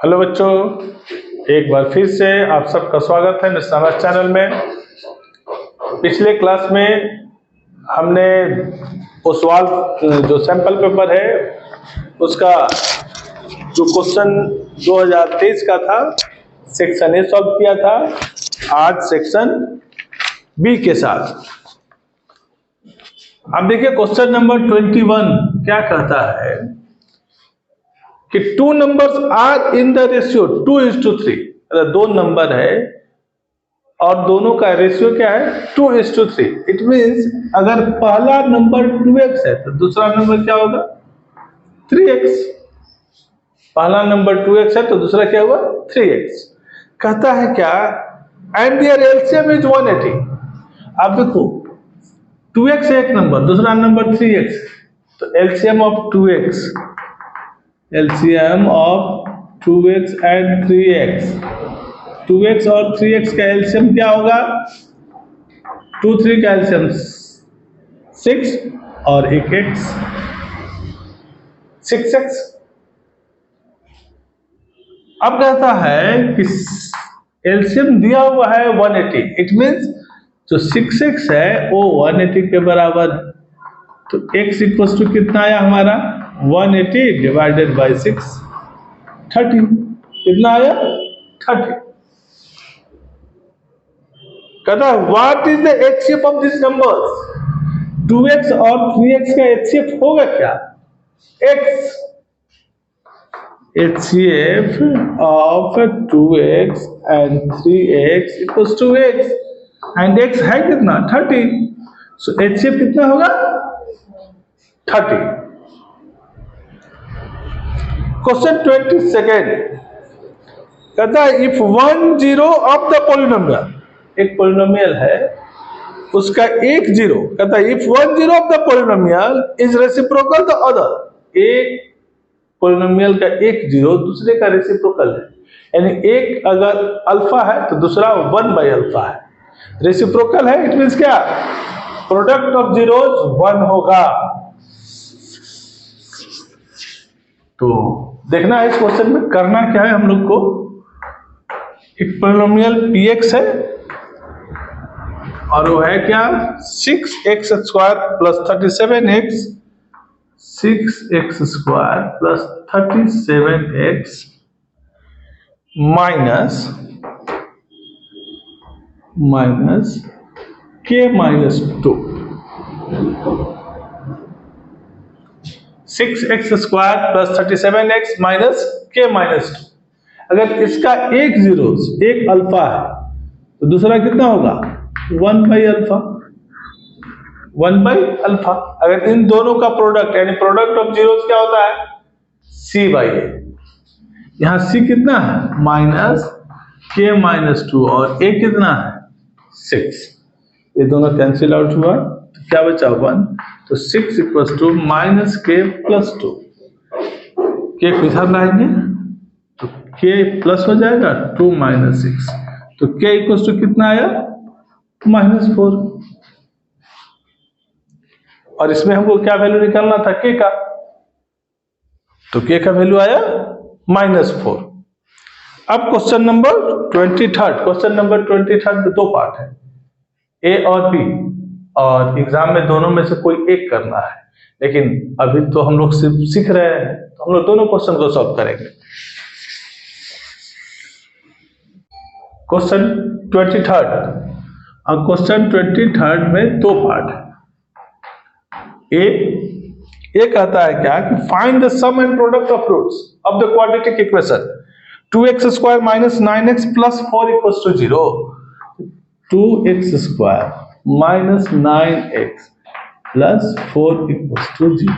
Hello बच्चों, एक बार फिर से आप सबका स्वागत है मिस्टर आवाज चैनल में। पिछले क्लास में हमने वो सवाल जो सैंपल पेपर है उसका जो क्वेश्चन 2023 का था सेक्शन ए सॉल्व किया था। आज सेक्शन बी के साथ अब देखिए क्वेश्चन नंबर 21 क्या कहता है कि two numbers are in the ratio 2:3। अगर दो नंबर है और दोनों का रेशियो क्या है 2:3। इट मीन्स अगर पहला नंबर 2x है तो दूसरा नंबर क्या होगा 3x। पहला नंबर 2x है तो दूसरा क्या हुआ 3x। कहता है क्या एंड देयर एलसीएम इज 180। अब देखो 2x है एक नंबर, दूसरा नंबर 3x, तो LCM of 2x, LCM of 2x and 3x, 2x और 3x का LCM क्या होगा 2 3 का LCM 6 और एक x 6x। अब कहता है कि LCM दिया हुआ है 180। इट मीन्स जो 6x है वो 180 के बराबर है, तो x इक्वल टू कितना आया हमारा 180 डिवाइडेड बाई 6 30। कितना आया 30। कहता है what is the HCF of this numbers. 2x और 3x का एचसीएफ होगा क्या x। HCF of 2x and 3x equals to x and x है कितना 30। सो एचसीएफ कितना होगा 30। क्वेश्चन 22 कहता है इफ 1 0 ऑफ द पॉलिनोमियल, एक पॉलिनोमियल है उसका एक जीरो, कहता है if 1 0 of the polynomial is reciprocal the other. एक पॉलिनोमियल का एक जीरो दूसरे का रेसिप्रोकल है, यानी एक अगर अल्फा है तो दूसरा 1/अल्फा है। रेसिप्रोकल है इट मींस क्या प्रोडक्ट ऑफ जीरोस 1 होगा। तो देखना है इस क्वेश्चन में करना क्या है हम लोग को। एक पॉलिनोमियल px है और वो है क्या 6x square plus 37x, 6x square plus 37x minus k minus 2। 6x square plus 37x minus k minus 2। अगर इसका एक जीरो एक अल्फा है तो दूसरा कितना होगा 1/अल्फा 1/अल्फा। अगर इन दोनों का प्रोडक्ट यानी प्रोडक्ट ऑफ जीरोस क्या होता है c/a। यहां c कितना है माइनस k माइनस 2 और a कितना है 6। ये दोनों कैंसिल आउट हुआ तो क्या बचा 1। तो 6 equals to minus k plus 2। k को इधर लाएंगे तो k प्लस हो जाएगा 2 माइनस 6, तो k इक्वल्स टू कितना आया -4। और इसमें हमको क्या वैल्यू निकालना था k का, तो k का वैल्यू आया -4। अब क्वेश्चन नंबर 23। क्वेश्चन नंबर 23 में दो पार्ट है a और b, और एग्जाम में दोनों में से कोई एक करना है, लेकिन अभी तो हम लोग सिर्फ सीख रहे हैं तो हम लोग दोनों क्वेश्चन को सॉल्व करेंगे। क्वेश्चन 23 और क्वेश्चन 23 में दो पार्ट है। ए कहता है क्या कि find the sum and product of roots of the quadratic equation 2x square minus 9x plus 4 equals to 0। 2x square minus 9x plus 4 equals to 0।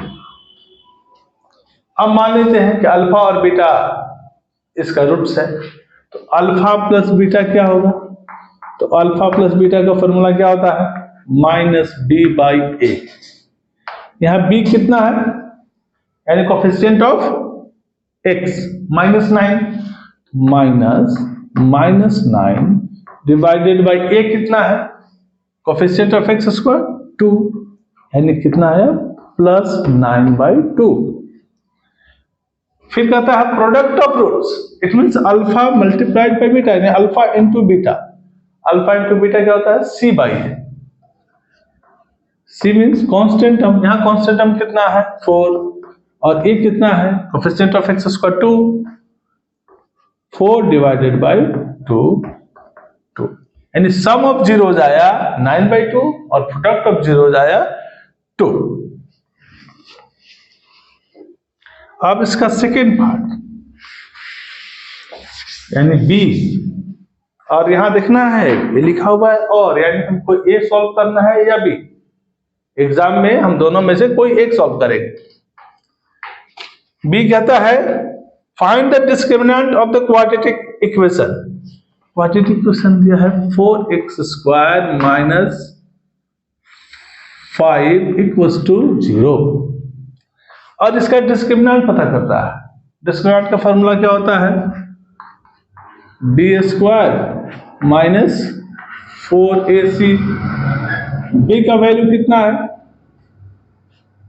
अब मान लेते हैं कि अल्फा और बीटा इसका रूट्स है, तो अल्फा प्लस बीटा क्या होगा, तो अल्फा प्लस बीटा का फॉर्मूला क्या होता है -b/a। यहां b कितना है यानी coefficient of x -9 -9 divided by a कितना है कोफिशिएंट ऑफ x स्क्वायर 2, यानी कितना है +9/2। फिर कहता है product of roots, it means alpha multiplied by beta, यानी alpha into beta. Alpha into beta क्या होता है? C by A. C means constant term, यहाँ कांस्टेंट टर्म कितना है? 4, और ए कितना है? Coefficient of X square 2, 4 divided by 2, यानी सम ऑफ जीरोज आया 9/2 और प्रोडक्ट ऑफ जीरोज आया 2। अब इसका सेकेंड पार्ट यानी बी, और यहां देखना है ये लिखा हुआ है और, यानी हमको ए सॉल्व करना है या बी। एग्जाम में हम दोनों में से कोई एक सॉल्व करेंगे। बी कहता है find the discriminant of the quadratic equation. Quadratic equation दिया है 4x² माइनस 5 इक्वल्स टू 0, और इसका डिस्क्रिमिनेंट पता करता है। डिस्क्रिमिनेंट का फॉर्मूला क्या होता है? b² minus 4ac। b का वैल्यू कितना है?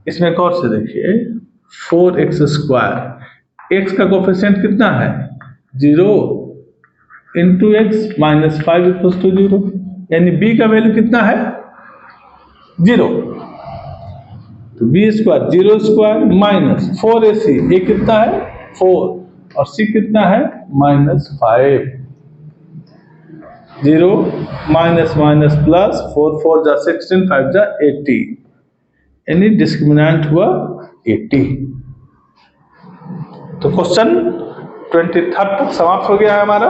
इसमें गौर से देखिए, 4x², x का कोफिशिएंट कितना है? 0 into x minus 5 equals to 0, यानी b का वैल्यू कितना है? 0। तो b² 0² माइनस 4ac, a कितना है? 4, और c कितना है? -5। 0 माइनस माइनस प्लस, 4 4 जा 16, 5 जा 80, यानी डिस्क्रिमिनेंट हुआ 80। तो क्वेश्चन 23 तक समाप्त हो गया है हमारा।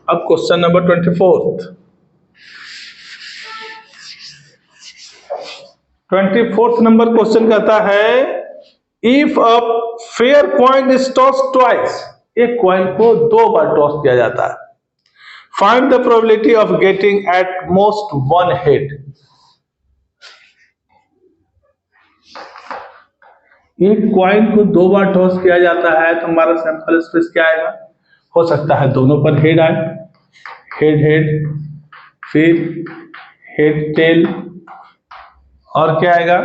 अब question number 24th number question कहता है if a fair coin is toss twice, एक कॉइन को 2 बार टॉस किया जाता है, find the probability of getting at most 1 head. एक कॉइन को 2 बार टॉस किया जाता है तो हमारा सैंपल स्पेस क्या आएगा? हो सकता है दोनों पर हेड आए, हेड हेड, फिर हेड टेल, और क्या आएगा?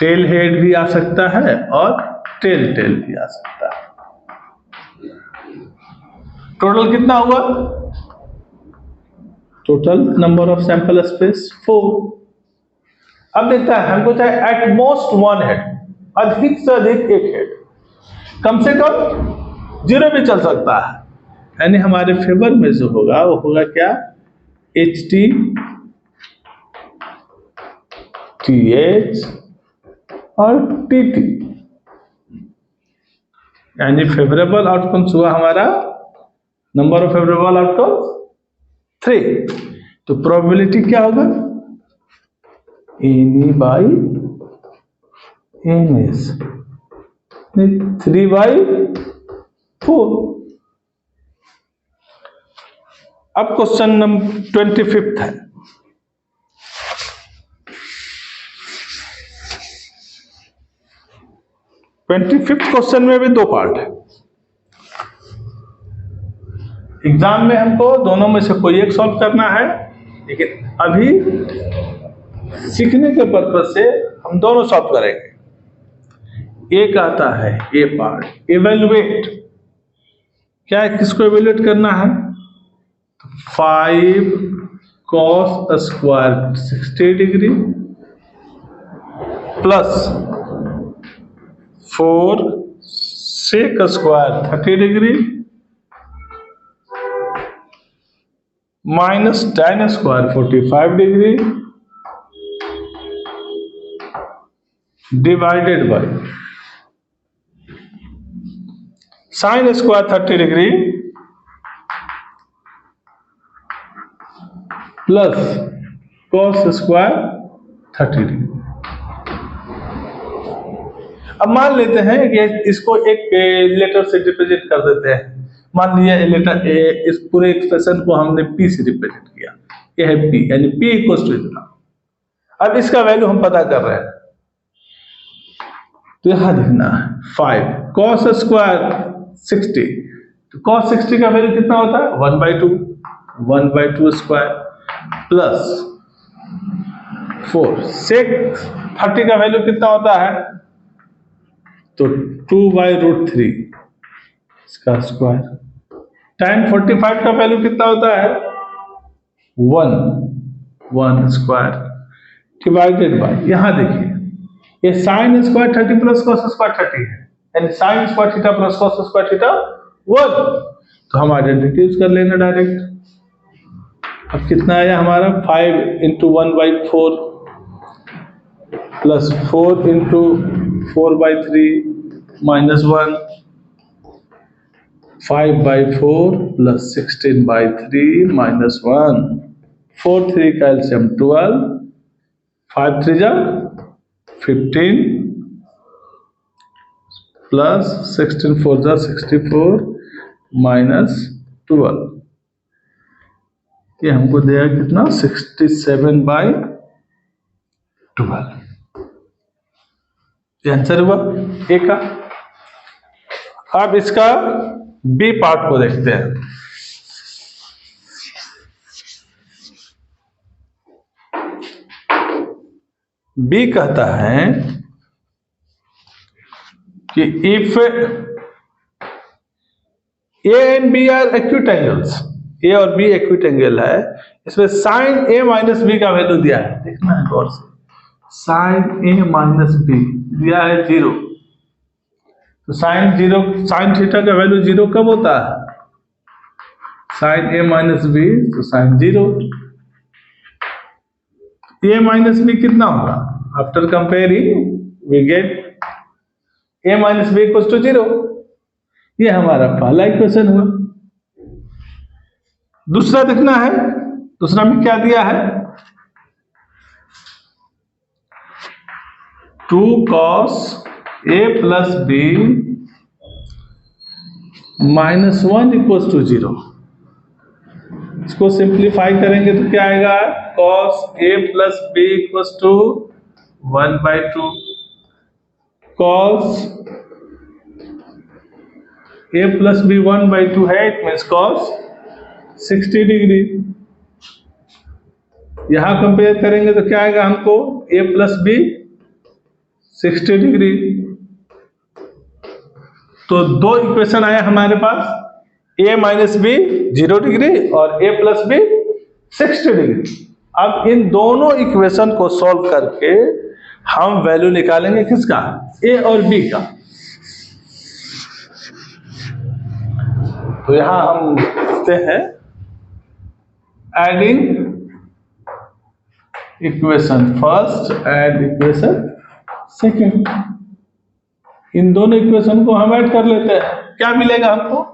टेल हेड भी आ सकता है और टेल टेल भी आ सकता है। टोटल कितना हुआ? Total number of sample space 4। अब देखता है हमको चाहे एट मोस्ट 1 हेड, अधिक से अधिक एक हेड, कम से कम 0 भी चल सकता है, यानी हमारे फेवर में जो होगा वो होगा क्या? HT TH और TT, यानी फेवरेबल आउटकम्स हुआ हमारा, नंबर ऑफ फेवरेबल आउटकम्स 3। तो प्रोबेबिलिटी क्या होगा? NE by NS, 3/4। अब क्वेश्चन नंबर 25 है। क्वेश्चन में भी 2 पार्ट है। एग्जाम में हमको दोनों में से कोई एक सॉल्व करना है, लेकिन अभी सीखने के पर्पज से हम दोनों सॉल्व करेंगे। एक आता है ए पार्ट इवेल्युएट, क्या है? किसको इवेल्युएट करना है? 5 cos² 60 degree plus 4 sec² 30 degree minus tan² 45 degree divided by sin² 30 degree plus cos² 30 degree. अब मान लेते हैं कि इसको एक लेटर से रिप्रेजेंट कर देते हैं। मान लिया लेटर ए, इस पूरे एक्सप्रेशन को हमने P से रिप्रेजेंट किया, ये है P, यानी P इक्वल्स टू इतना। अब इसका वैल्यू हम पता कर रहे हैं, तो यहां देखना है 5 cos² 60, तो cos 60 का वैल्यू कितना होता है? 1/2 स्क्वायर प्लस 4 sec 30 का वैल्यू कितना होता है? तो 2/√3 इसका स्क्वायर। tan 45 का वैल्यू कितना होता है? 1 स्क्वायर डिवाइडेड बाय, यहां देखिए ये sine square 30 plus cos square 30 है, यानी sine square theta plus cos square theta 1। तो हम आइडेंटिटी यूज कर लेंगे डायरेक्ट। अब कितना आया हमारा? 5 × 1/4 प्लस 4 × 4/3 माइनस 1, 5/4 प्लस 16/3 माइनस 1, 4 3 का एलसीएम 12, 5 3 जा 15 प्लस 16 4 जा 64 माइनस 12, ये हमको देगा कितना? 67/12। ये आंसर हुआ ए का। अब इसका बी पार्ट को देखते हैं। बी कहता है कि if A and B are acute angles, A और बी एक्यूट एंगल है, इसमें साइन ए माइनस बी का वैल्यू दिया है, देखना है गौर से। साइन ए माइनस बी दिया है 0, तो साइन थीटा का वैल्यू 0 कब होता है? साइन ए माइनस बी, तो साइन 0। ए माइनस बी कितना होगा? After comparing we get A minus B equals to 0। ये हमारा पहला इक्वेशन हुआ। दूसरा देखना है, दूसरा में क्या दिया है? 2 cos a plus B minus 1 equals to 0। इसको सिंप्लीफाई करेंगे तो क्या आएगा? cos a plus B equals to 1/2, cos a plus B 1/2 है, इट मीन्स cos 60 डिग्री। यहां कंपेयर करेंगे तो क्या आएगा हमको? a plus B 60 degree. तो दो इक्वेशन आया हमारे पास, a माइनस बी 0 डिग्री और a प्लस बी 60 डिग्री। अब इन दोनों इक्वेशन को सॉल्व करके हम वैल्यू निकालेंगे किसका? a और b का। तो यहां हम लिखते हैं adding equation first and equation second. इन दोनों इक्वेशन को हम ऐड कर लेते हैं। क्या मिलेगा हमको?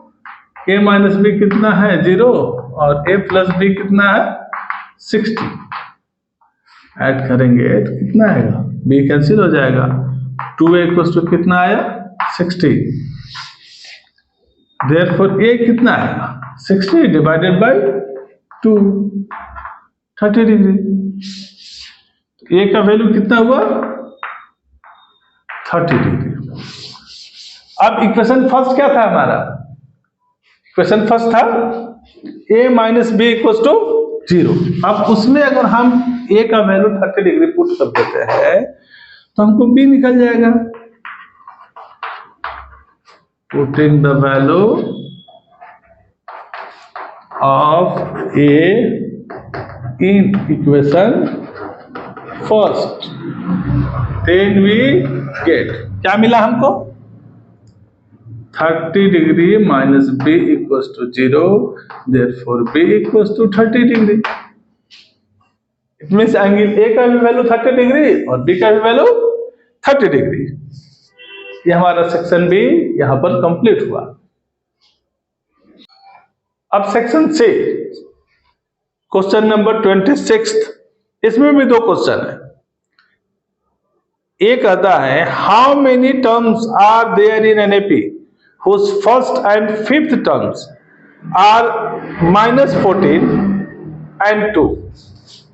a माइनस बी कितना है? 0 और a प्लस बी कितना है? 60। ऐड करेंगे तो कितना आएगा? b कैंसिल हो जाएगा। 2a इक्वल्स टू कितना आया? 60। देयरफॉर a कितना आएगा? 60 डिवाइडेड बाय 2, 30 डिग्री। a का वैल्यू कितना हुआ? 30 डिग्री। अब इक्वेशन फर्स्ट क्या था हमारा? इक्वेशन फर्स्ट था a minus B equals to 0। अब उसमें अगर हम a का वैल्यू 30 डिग्री पुट कर देते हैं तो हमको b निकल जाएगा। Putting the value of a in equation first, then we get, क्या मिला हमको? 30 degree minus B equals to 0, therefore b equals to 30 degree. It means angle a का भी वैल्यू 30 डिग्री और b का भी वैल्यू 30 डिग्री। ये हमारा सेक्शन बी यहां पर कंप्लीट हुआ। अब सेक्शन सी, क्वेश्चन नंबर 26। इसमें भी दो क्वेश्चन है। एक कहता है how many terms are there in an AP whose first and fifth terms are -14 and 2।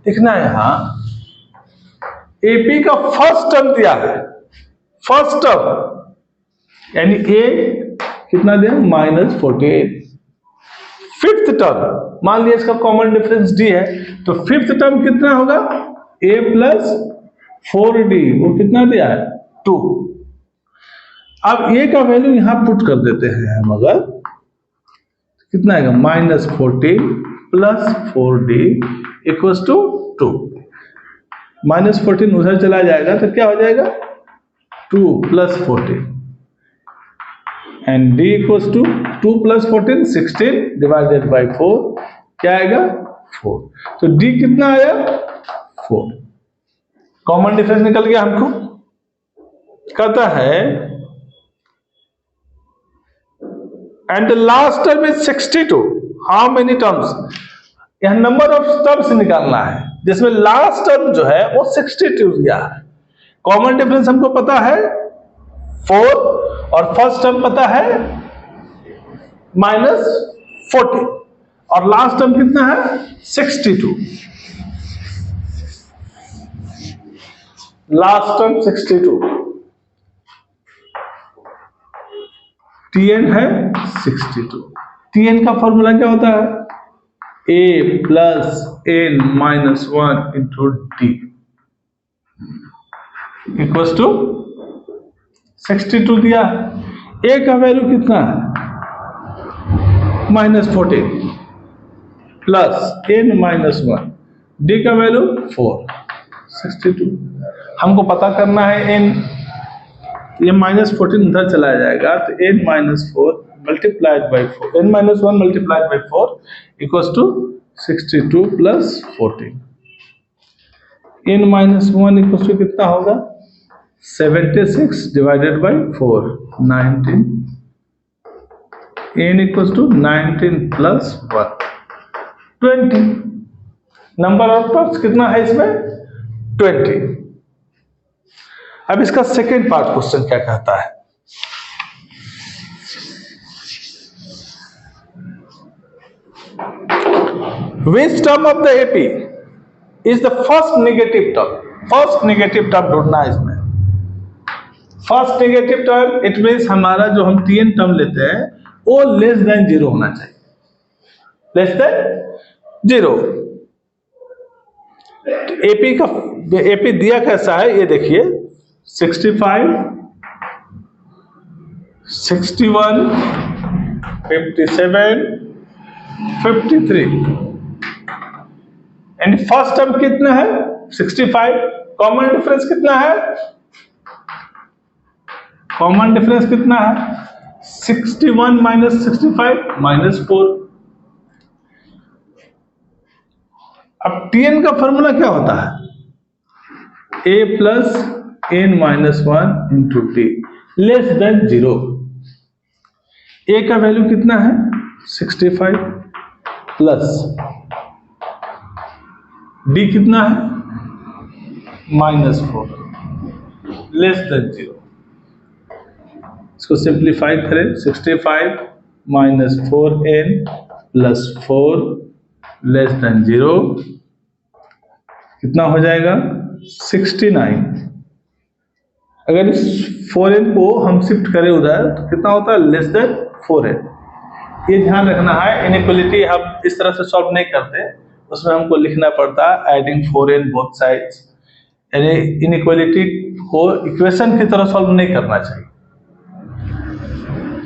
देखना है यहां एपी का फर्स्ट टर्म दिया है, फर्स्ट टर्म यानी ए कितना दिया? -14। फिफ्थ टर्म मान लिया इसका कॉमन डिफरेंस डी है, तो फिफ्थ टर्म कितना होगा? a प्लस 4d, वो कितना दिया है? 2। अब ए का वैल्यू यहां पुट कर देते हैं हम, अगर कितना आएगा -14 प्लस 4d इक्वल्स टू 2। -14 उधर चला जाएगा तो क्या हो जाएगा 2 plus 14 and d equals to 2 plus 14 16 divided by 4 क्या आएगा 4। तो d कितना आया 4। कॉमन डिफरेंस निकल गया हमको। कहता है and the last term is 62। How many terms, यहां नंबर ऑफ टर्म्स निकालना है जिसमें लास्ट टर्म जो है वो 62 दिया है। कॉमन डिफरेंस हमको पता है 4 और फर्स्ट टर्म पता है -14 और लास्ट टर्म कितना है 62। लास्ट टर्म 62, Tn है 62। Tn का फॉर्मूला क्या होता है a plus n minus 1 into D equals to 62 दिया। a का वैल्यू कितना है -14 प्लस n माइनस 1, d का वैल्यू 4 62। हमको पता करना है n, ये -14 उधर चला जाएगा तो n -4 multiplied by 4, n -1 multiplied by 4 equals to 62 plus 14। n -1 equals to कितना होगा 76 divided by 4 19। n equals to 19 plus 1 20। Number of terms कितना है इसमें 20। अब इसका सेकेंड पार्ट क्वेश्चन क्या कहता है, which term of the AP is the first negative term. First negative term ढूंढना है इसमें। First negative term it means हमारा जो हम Tn टर्म लेते हैं वो लेस देन 0 होना चाहिए, लेस देन 0। एपी का एपी दिया कैसा है ये देखिए 65 61 57 53 एंड फर्स्ट टर्म कितना है 65। कॉमन डिफरेंस कितना है, कॉमन डिफरेंस कितना है 61 माइनस 65 -4। अब Tn का फॉर्मूला क्या होता है a plus n minus 1 into T less than 0। a का वैल्यू कितना है 65 प्लस d कितना है -4 लेस देन 0। इसको सिंप्लीफाई करें 65 minus 4n plus 4 less than 0 कितना हो जाएगा 69। अगर इस 4n को हम शिफ्ट करें उधर तो कितना होता है लेस देन 4n। ये ध्यान रखना है, इनइक्वालिटी हम इस तरह से सॉल्व नहीं करते, उसमें हमको लिखना पड़ता है एडिंग 4n बोथ साइड्स। यानी इनइक्वालिटी को इक्वेशन की तरह सॉल्व नहीं करना चाहिए।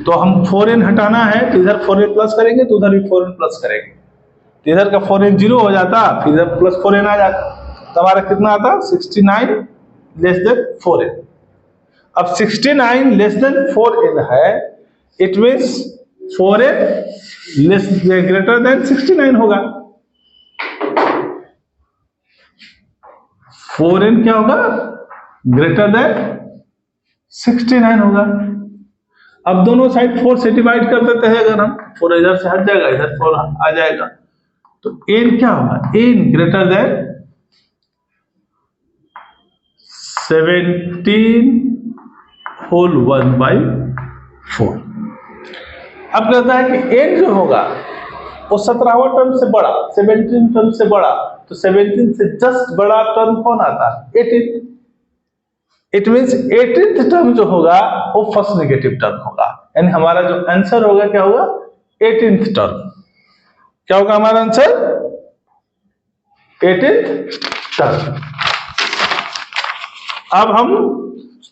तो हम 4n हटाना है तो इधर 4n प्लस करेंगे तो उधर भी 4n प्लस करेंगे, तो इधर का 4n 0 हो जाता फिर इधर प्लस 4n आ जाता, तो हमारा कितना आता 69 लेस देन 4n। अब 69 लेस देन 4n है, it means 4n less greater than 69 होगा। 4n क्या होगा ग्रेटर देन 69 होगा। अब दोनों साइड 4 से डिवाइड कर देते हैं, अगर हम 4 इधर से हट जाएगा इधर 4 आ जाएगा, तो n क्या होगा n ग्रेटर देन 17 होल 1/4। अब कहता है कि n जो होगा वो 17वां टर्म से बड़ा 17 टर्म से बड़ा, तो 17 से जस्ट बड़ा टर्म कौन आता है 18। इट मीन्स 18th टर्म जो होगा वो फर्स्ट नेगेटिव टर्म होगा, यानी हमारा जो आंसर होगा क्या होगा 18th टर्म। क्या होगा हमारा आंसर 18th टर्म। अब हम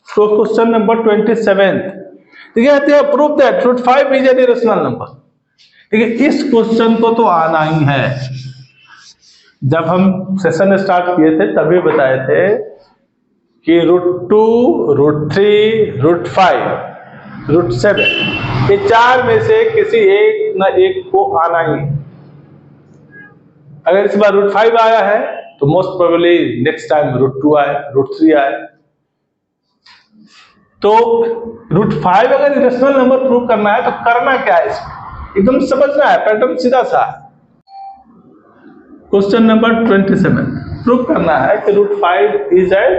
क्वेश्चन नंबर 27 कहते हैं prove that root 5 is an irrational number. ठीक है, इस क्वेश्चन को तो आना ही है। जब हम सेशन स्टार्ट किए थे तभी बताए थे कि √2, √3, √5, √7 ये चार में से किसी एक न एक को आना ही। अगर इस बार √5 आया है तो मोस्ट प्रोबेबली नेक्स्ट टाइम √2 आए, √3 आए। तो √5 अगर इरेशनल नंबर प्रूव करना है तो करना क्या है, इसमें एकदम समझना है, पैटर्न सीधा सा है। क्वेश्चन नंबर 27 प्रूव करना है कि √5 इज एन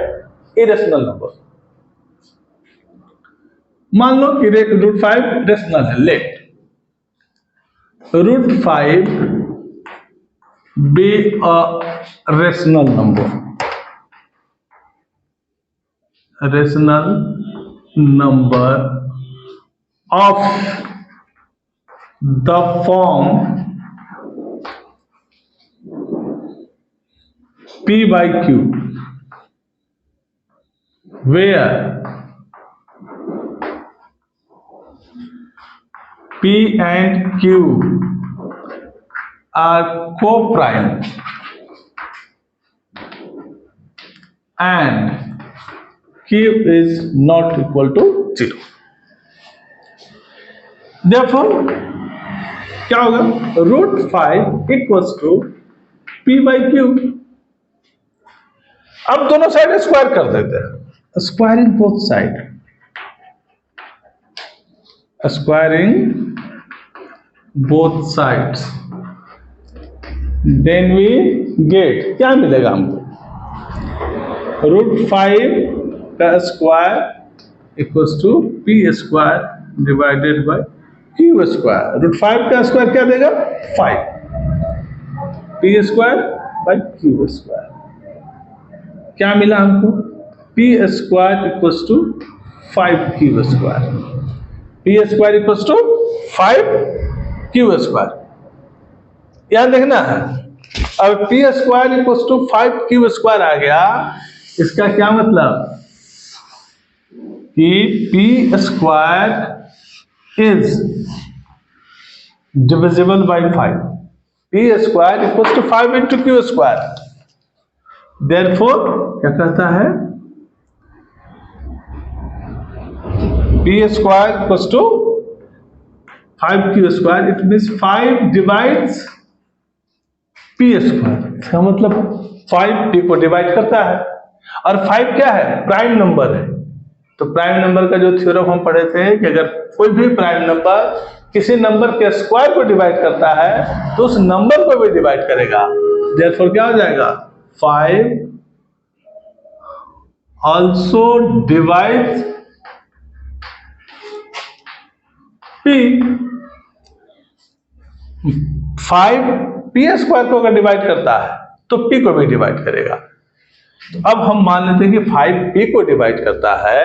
इरेशनल नंबर। मान लो कि √5 रेशनल है, let √5 be a rational number, rational number of the form P by Q, where P and Q are co-prime and Q is not equal to 0. Therefore क्या होगा, √5 equals to P by Q। अब दोनों side square कर देते हैं, squaring both side, squaring both sides, then we get क्या मिलेगा हमको, √5 का square equals to P square divided by Q square. √5 का स्क्वायर क्या देगा, 5, P square by Q square. क्या मिला हमको, P square equals to 5Q square, P square equals to 5Q square. याद देखना है, अब P square equals to 5Q square आ गया, इसका क्या मतलब कि P square is divisible by 5, P square equals to 5 into Q square। Therefore क्या कहता है, P square equals to 5Q square, it means 5 divides P square। इसका मतलब 5 P को डिवाइड करता है, और 5 क्या है, प्राइम नंबर है। तो प्राइम नंबर का जो थ्योरम हम पढ़े थे कि अगर कोई भी प्राइम नंबर किसी नंबर के स्क्वायर को डिवाइड करता है तो उस नंबर को भी डिवाइड करेगा। देयरफॉर क्या हो जाएगा, 5 also divides P। 5 P square को अगर डिवाइड करता है तो P को भी डिवाइड करेगा। तो अब हम मान लेते हैं कि 5 P को डिवाइड करता है,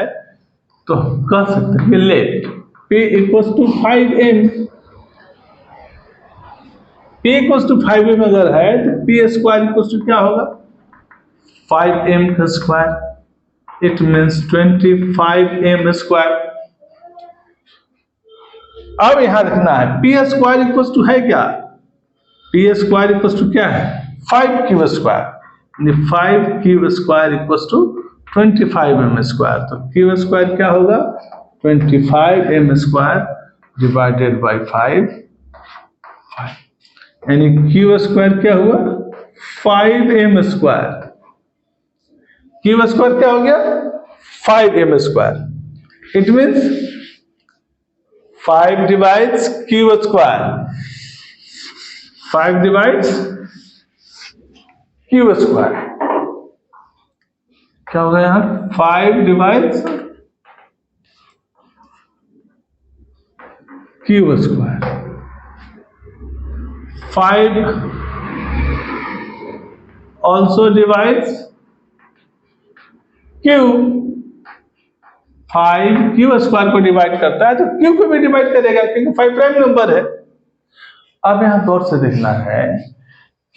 तो हम कह सकते हैं कि let P equals to 5M। P equals to 5M अगर है तो P स्क्वायर इक्वल्स टू क्या होगा, 5M का square, it means 25M square. अब यहां रखना है P स्क्वायर इक्वल्स टू है क्या, P स्क्वायर इक्वल्स टू क्या है, 5Q square, 5Q square equals to 25M square. तो Q स्क्वायर क्या होगा, 25M स्क्वायर डिवाइडेड बाई 5, यानी Q स्क्वायर क्या हुआ, 5M स्क्वायर। Q स्क्वायर क्या हो गया, 5M square. It means 5 divides Q square, 5 divides Q square. क्या होगा यहाँ, 5 divides Q square, 5 also divides Q। 5 Q square को डिवाइड करता है तो Q को भी डिवाइड करेगा क्योंकि 5 प्राइम नंबर है। अब यहां गौर से देखना है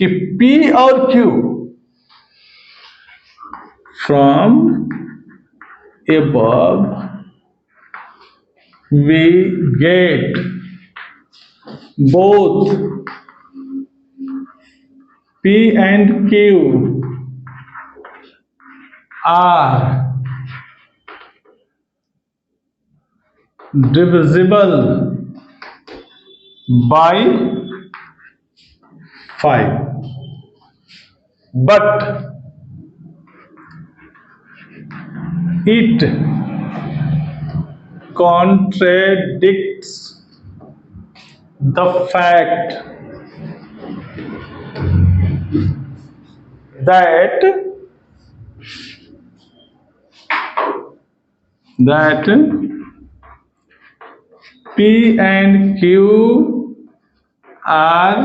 कि P और Q from above we get both P and Q are divisible by 5, but it contradicts the fact that P and Q are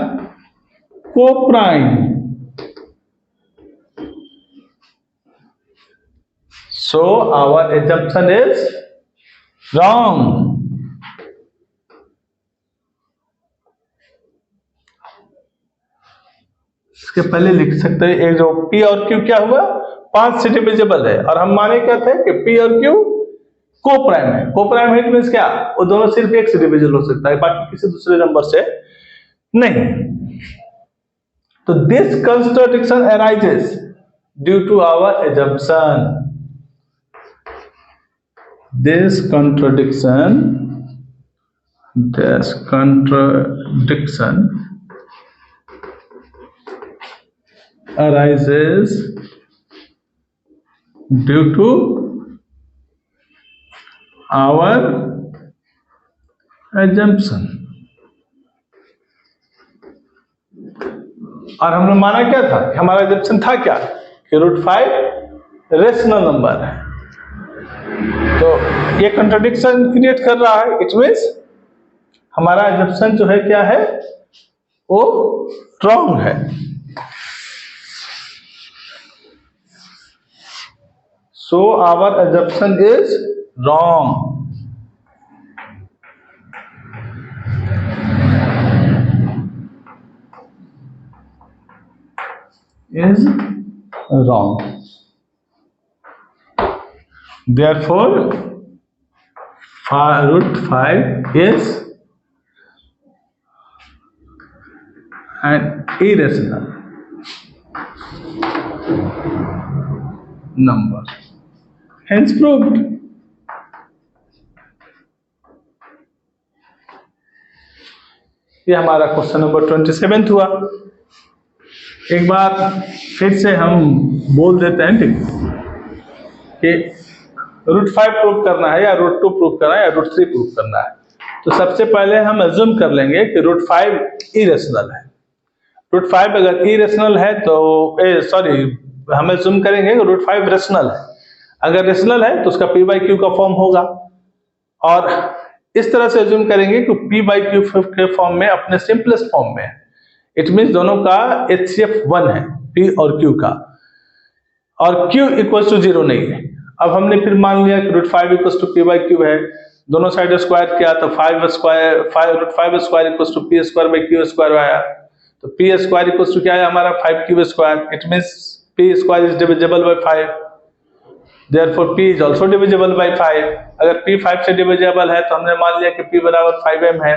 co-prime. So our assumption is wrong. इसके पहले लिख सकते हैं एक जो P और Q क्या हुआ, 5 से डिविजिबल है, और हम माने क्या थे कि P और Q को प्राइम है। को प्राइम है मींस क्या, वो दोनों सिर्फ एक से डिविजिबल हो सकता है, बाकी किसी दूसरे नंबर से नहीं। तो this contradiction arises due to our assumption. This contradiction arises due to our assumption. और हमने माना क्या था, हमारा assumption था क्या कि √5 रेशनल नंबर है। तो ये कंट्राडिक्शन क्रिएट कर रहा है, इट मींस हमारा assumption जो है क्या है, वो रॉन्ग है। So our assumption is wrong. Is wrong. Therefore, √5 is an irrational number. Hence proved. ये हमारा क्वेश्चन नंबर 27 हुआ। एक बार फिर से हम बोल देते हैं, ठीक, कि √5 प्रूव करना है या √2 प्रूव करना है या √3 प्रूव करना है। तो सबसे पहले हम अज्यूम कर लेंगे कि √5 इरेशनल है। √5 अगर इरेशनल है तो हम अज्यूम करेंगे कि √5 रेशनल है। अगर रेशनल है तो उसका P by Q का फॉर्म होगा, और इस तरह से अज्यूम करेंगे कि P by Q के फॉर्म में, अपने सिंपलेस्ट फॉर्म में। इट मीन्स दोनों का HCF 1 है, P और Q का, और Q इक्वल टू 0 नहीं है। अब हमने फिर मान लिया कि √5 equal to P by Q है, दोनों साइड स्क्वायर किया तो √5 square equal to P square by Q square आया। तो P स्क्वायर इक्वल टू क्या है हमारा 5Q square. It means P square is divisible by 5, therefore P is also divisible by 5। अगर P 5 से डिविजिबल है तो हमने मान लिया कि P बराबर 5m है,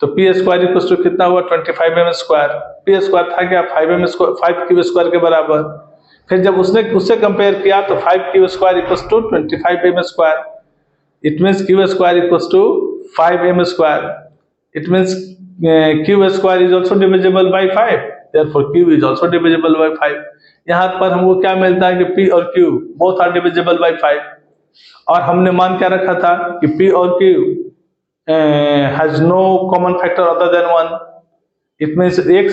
तो P स्क्वायर इक्वल टू कितना हुआ 25m स्क्वायर। P स्क्वायर था क्या 5Q स्क्वायर के बराबर। फिर जब उससे कंपेयर किया तो 5Q square equal to 25m square. It means Q square equal to 5m square. It means Q square is also divisible by 5, therefore Q is also divisible by 5। यहाँ पर हमको क्या मिलता है कि P और Q both are divisible by 5, और हमने मान क्या रखा था कि P और Q has no common factor other than 1। इट मीन्स एक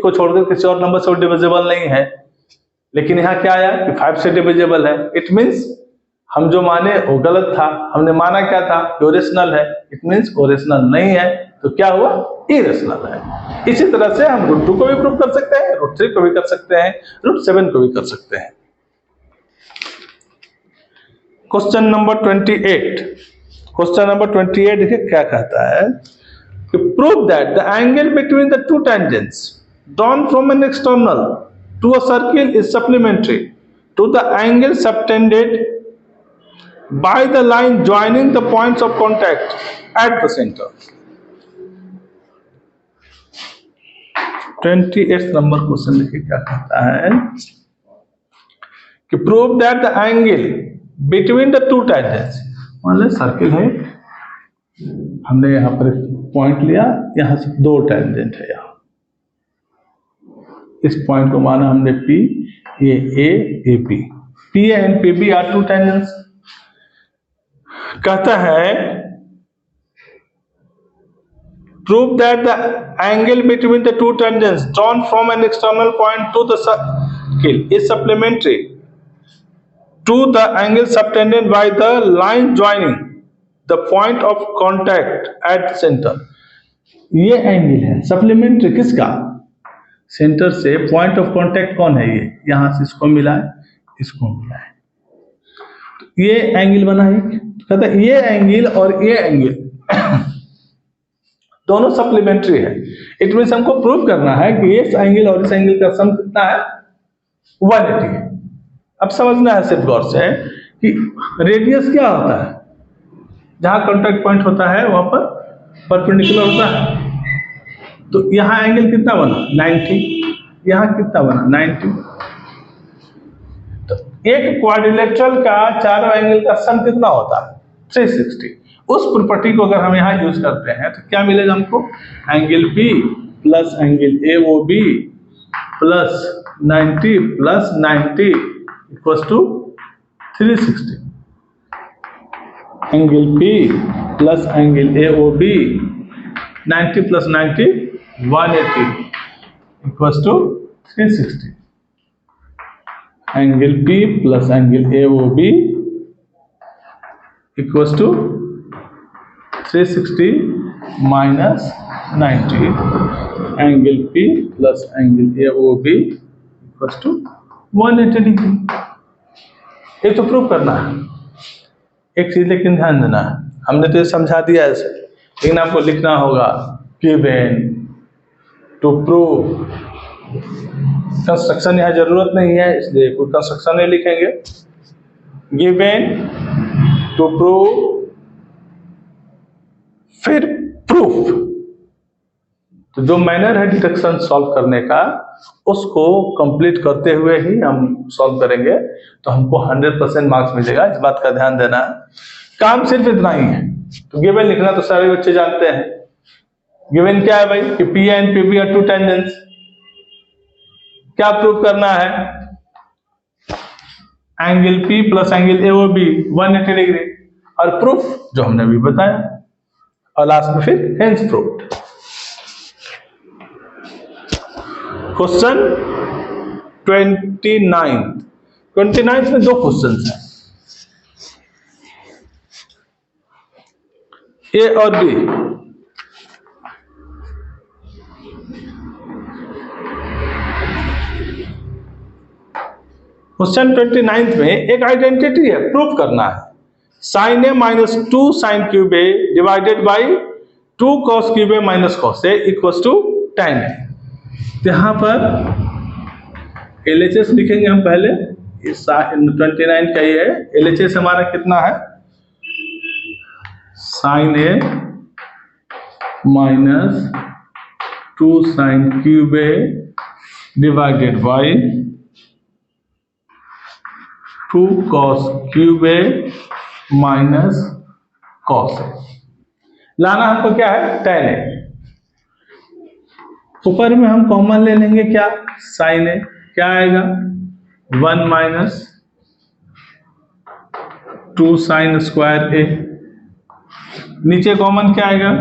को छोड़कर किसी और नंबर से डिविजिबल नहीं है, लेकिन यहाँ क्या आया कि 5 से डिविजिबल है। इट मीन्स हम जो माने वो गलत था। हमने माना क्या था कि ओरिजिनल है, इट मीन्स ओरिजिनल नहीं है, तो क्या हुआ इरेशनल है। इसी तरह से हम √2 को भी प्रूव कर सकते हैं, √3 को भी कर सकते हैं, √7 को भी कर सकते हैं। Question number 28। क्वेश्चन नंबर 28 देखिए क्या कहता है कि prove that the angle between the two tangents drawn from an external to a circle is supplementary to the angle subtended by the line joining the points of contact at the center. 28th number question लिखिए क्या कहता है कि prove that the angle between the two tangents, मान लो circle है, हमने यहाँ पर पॉइंट लिया, यहाँ से दो टेंजेंट है, यहाँ इस पॉइंट को माना हमने P, ये A B, P and PB are two tangents. कहता है prove that the angle between the two tangents drawn from an external point to the circle is supplementary to the angle subtended by the line joining the point of contact at the center। ये angle है supplementary किसका? Centre से point of contact कौन है? ये यहां से इसको मिला है, इसको मिला है, तो ये एंगल बना है। कहता है ये एंगल और ये एंगल दोनों सप्लीमेंट्री है। इट मींस हमको प्रूव करना है कि इस एंगल और इस एंगल का सम कितना है? 180 है। अब समझना है सिर्फ गौर से कि रेडियस क्या होता है, जहां कांटेक्ट पॉइंट होता है वहां पर परपेंडिकुलर होता है। तो यहां एंगल कितना बना? 90, यहां कितना बना? 90। तो एक क्वाड्रिलेटरल का चारों एंगल का सम कितना होता है? 360। उस प्रॉपर्टी को अगर हम यहाँ यूज करते हैं तो क्या मिलेगा हमको? Angle P plus angle AOB plus 90 plus 90 equals to 360। Angle P plus angle AOB 90 plus 90 180 equals to 360। Angle P plus angle AOB equals to 360 minus 90, angle P plus angle AOB equals to 180 degree. ये तो prove करना है। एक चीज लेकिन ध्यान देना है, हमने तो ये समझा दिया ऐसे, लेकिन आपको लिखना होगा गिवन टू प्रूव। कंस्ट्रक्शन यहाँ जरूरत नहीं है, इसलिए कोई कंस्ट्रक्शन नहीं लिखेंगे। गिवन टू प्रूव, फिर प्रूफ। तो जो मैनर है डिडक्शन सॉल्व करने का, उसको कंप्लीट करते हुए ही हम सॉल्व करेंगे, तो हमको 100% मार्क्स मिलेगा। इस बात का ध्यान देना है। काम सिर्फ इतना ही है। तो गिवन लिखना तो सारे बच्चे जानते हैं। गिवन क्या है भाई? कि P and PB are two tangents. क्या प्रूव करना है? Angle P plus angle AOB 180 degree, और प्रूफ जो हमने अभी बताया, और लास्ट में फिर हेंस प्रूव्ड। क्वेश्चन 29 में दो क्वेश्चन हैं, ए और बी। क्वेश्चन 29 में एक आइडेंटिटी है, प्रूव करना है। Sine A minus 2 sine cube A divided by 2 cos cube A minus cos A equals to tan A. यहाँ पर LHS लिखेंगे हम पहले। इस 29 का ये है। LHS हमारा कितना है? Sine A minus 2 sine cube A divided by 2 cos cube A minus cos A. लाना हमको क्या है? tan ए। ऊपर में हम कॉमन ले लेंगे क्या? साइन ए। क्या आएगा? 1 माइनस 2 साइन स्क्वायर ए। नीचे कॉमन क्या आएगा?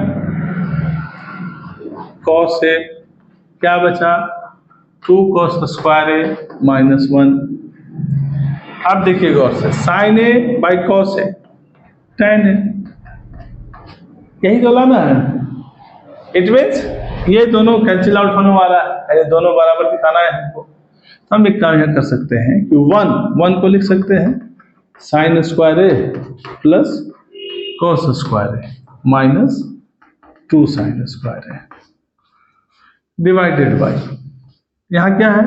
Cos A. क्या बचा? 2 कॉस स्क्वायर ए माइनस 1। अब देखिए गौर से, sine A by cos A tan A, यही तो लाना है। इट मीन्स ये दोनों कैंसिल आउट होने वाला है, ये दोनों बराबर दिखाना है हमको। तो हम एक काम यहाँ कर सकते हैं कि 1 को लिख सकते हैं sine square A plus cos square A minus 2 sine square A divided by, यहाँ क्या है?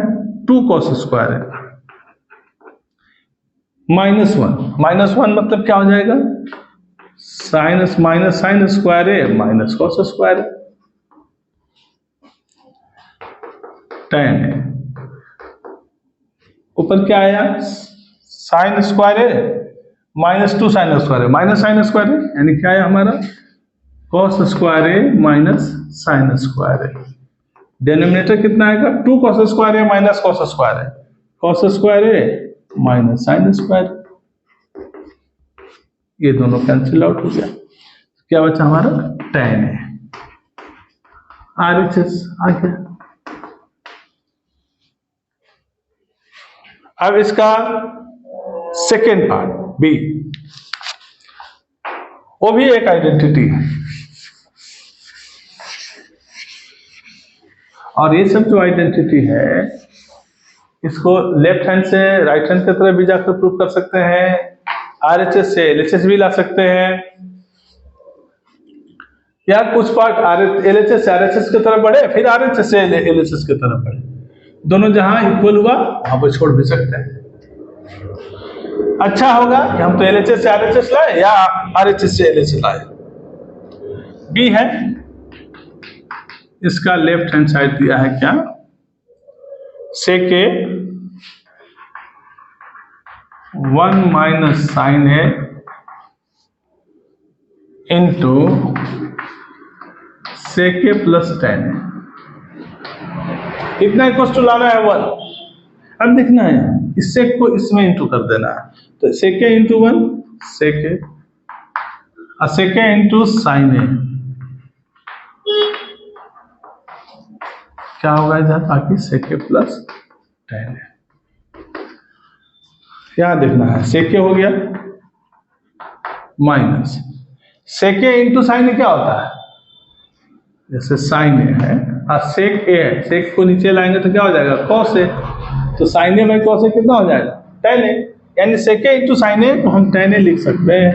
2 कॉस स्क्वायर ए। -1 मतलब क्या हो जाएगा, साइनस माइनस साइन स्क्वायर है माइनस कॉस स्क्वायर है, tan है। ऊपर क्या आया, साइन स्क्वायर है -2 साइन स्क्वायर है माइनस साइन स्क्वायर है, यानी क्या है हमारा कॉस स्क्वायर है माइनस साइन स्क्वायर है। डिनोमिनेटर कितना आएगा, 2 कॉस स्क्वायर है माइनस कॉस स्क्वायर है, कॉस स्क्वायर है माइनस साइन स्क्वायर, ये दोनों कैंसिल आउट हो गया, क्या बचा हमारा tan है। RHS आ गया। अब इसका सेकेंड पार्ट बी, वो भी एक आइडेंटिटी है, और ये सब जो आइडेंटिटी है इसको लेफ्ट हैंड से राइट हैंड की तरफ भी जाकर प्रूव कर सकते हैं, RHS से LHS भी ला सकते हैं, या कुछ पार्ट LHS से RHS की तरफ बढ़े फिर RHS से LHS की तरफ बढ़े, दोनों जहां इक्वल हुआ वहां पर छोड़ भी सकते हैं। अच्छा होगा कि हम तो LHS से RHS लाए या RHS से LHS लाए। बी है, इसका लेफ्ट हैंड साइड दिया है क्या, सेके 1 माइनस साइन है इंटू सेके प्लस tan है, इतना इक्वल टू लाना है 1। अब देखना है इससे को इसमें इंटू कर देना है, तो सेके इंटू 1 सेके और सेके इंटू साइन है, क्या होगा इधर, बाकी सेके प्लस tan है। क्या देखना है, सेके हो गया माइनस सेके इंटू साइन क्या होता है, जैसे साइन है और सेक ए है, सेक को नीचे लाएंगे तो क्या हो जाएगा कॉस है, तो साइन ए में कॉस ए कितना हो जाएगा tan ए, यानी सेके इंटू साइन ए को हम tan ए लिख सकते हैं।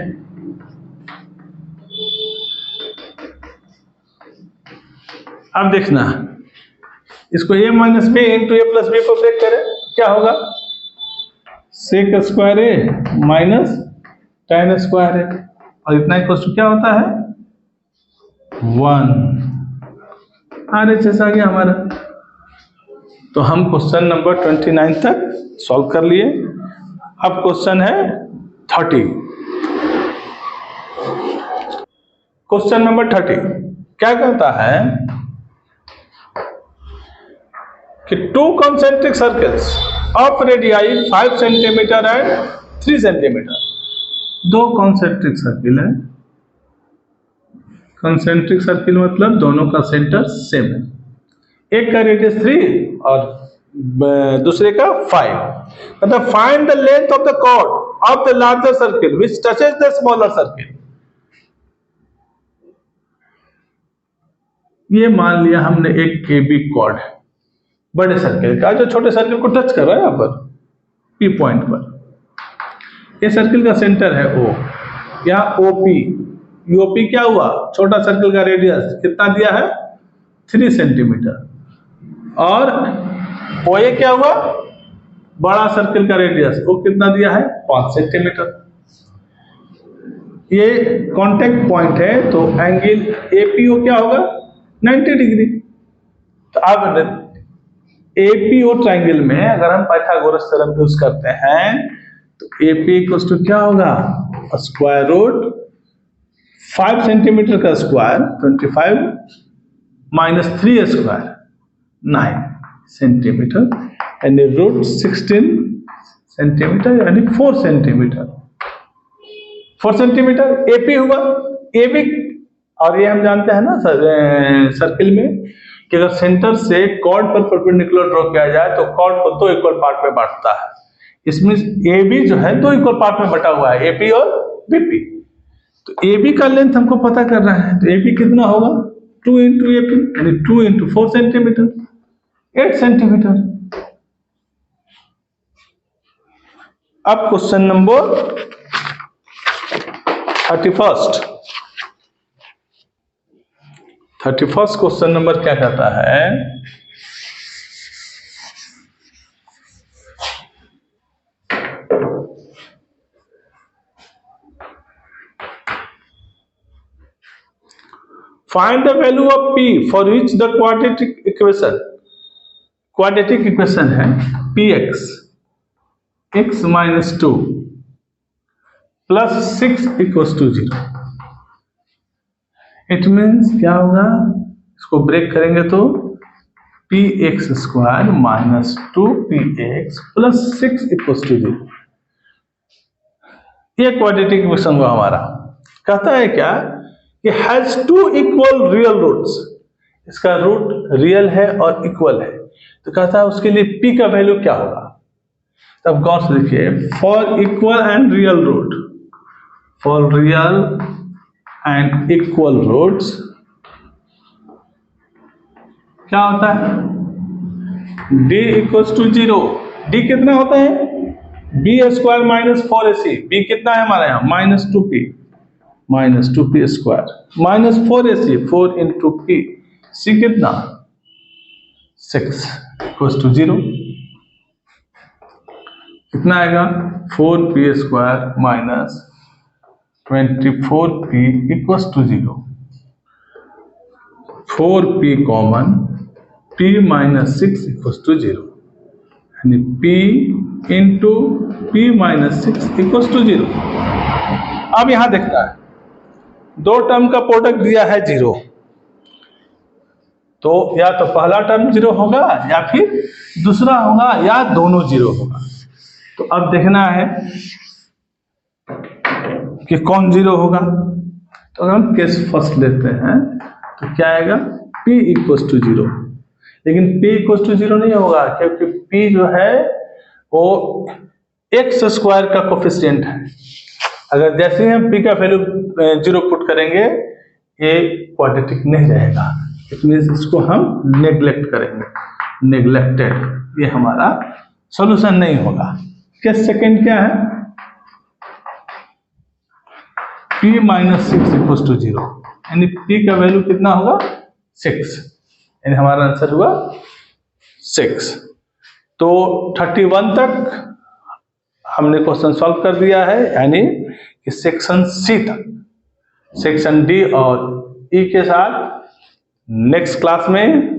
अब देखना इसको a minus B into A plus B पर ब्रेक करें क्या होगा, sec square A minus tan square है, और इतना इक्वल टू क्या होता है 1। RHS आ गया हमारा। तो हम क्वेश्चन नंबर 29 तक सॉल्व कर लिए। अब क्वेश्चन है 30। क्वेश्चन नंबर 30 क्या कहता है कि 2 concentric circles of radii 5 centimetre and 3 centimetre, 2 concentric circle है, कंसेंट्रिक सर्किल मतलब दोनों का सेंटर सेम है, एक का रेडियस 3 और दूसरे का 5, मतलब find the length of the chord of the larger circle which touches the smaller circle. ये मान लिया हमने एक KB कॉर्ड है बड़े सर्किल का, जो छोटे सर्किल को टच कर रहा है यहाँ पर P पॉइंट पर, ये सर्किल का सेंटर है O, यहाँ OP, OP क्या हुआ, छोटा सर्किल का रेडियस कितना दिया है 3 सेंटीमीटर, और OA क्या हुआ, बड़ा सर्किल का रेडियस वो कितना दिया है 5 सेंटीमीटर। ये कांटेक्ट पॉइंट है तो एंगल APO क्या होगा 90 डिग्री। तो अब APO ट्राइंगल में अगर हम पाइथागोरस थ्योरम यूज करते हैं तो AP इक्वल्स टू क्या होगा, स्क्वायर रूट 5 सेंटीमीटर का स्क्वायर 25 माइनस 3 स्क्वायर 9 सेंटीमीटर, यानी रूट 16 सेंटीमीटर, यानी 4 सेंटीमीटर, 4 सेंटीमीटर AP हुआ। AB, और ये हम जानते हैं ना सर्किल में कि अगर सेंटर से कॉर्ड पर परपेंडिकुलर ड्रॉ किया जाए तो कॉर्ड को 2 इक्वल पार्ट में बांटता है, इसमें AB जो है 2 इक्वल पार्ट में बटा हुआ है, AP और BP। तो AB का लेंथ हमको पता करना है, तो AB कितना होगा 2 इंटू AP, यानी 2 इंटू 4 सेंटीमीटर 8 सेंटीमीटर। अब question number 31st question number क्या कहता है, find the value of p for which the quadratic equation है px x minus 2 plus 6 equals to 0। It means क्या होगा, इसको ब्रेक करेंगे तो px square minus 2px plus 6 equals to 0। ये क्वाड्रेटिक इक्वेशन हुआ हमारा। कहता है क्या कि has two equal real roots, इसका रूट रियल है और इक्वल है, तो कहता है उसके लिए p का वैल्यू क्या होगा। तब गौर से देखिए, for equal and real root, for real and equal roots क्या होता है, d इक्वल्स टू 0। d कितना होता है, b square minus 4ac, b कितना है हमारे यहाँ minus 2p square minus 4ac, 4 into p, c कितना 6 इक्वल्स टू 0। कितना आएगा 4p square minus 24p equals to 0। 4p common, p minus 6 equals to 0, यानी p into p minus 6 equals to 0। अब यहां देखता है दो टर्म का प्रोडक्ट दिया है 0, तो या तो पहला टर्म 0 होगा या फिर दूसरा होगा या दोनों 0 होगा। तो अब देखना है कि कौन 0 होगा। तो अगर हम केस फर्स्ट लेते हैं तो क्या आएगा p इक्वल्स टू 0, लेकिन p इक्वल्स टू 0 नहीं होगा क्योंकि p जो है वो x स्क्वायर का कोफिशिएंट है। अगर जैसे ही हम p का वैल्यू 0 पुट करेंगे ये क्वाड्रेटिक नहीं रहेगा, इसमें इसको हम नेग्लेक्ट करेंगे, नेग्लेक्टेड, ये हमारा सॉल्यूशन नहीं होगा। केस सेकंड क्या है, p माइनस 6 इक्वल्स टू 0, यानी p का वैल्यू कितना होगा 6, यानी हमारा आंसर हुआ 6। तो 31 तक हमने क्वेश्चन सॉल्व कर दिया है, यानी कि सेक्शन सी तक। सेक्शन डी और ई के साथ नेक्स्ट क्लास में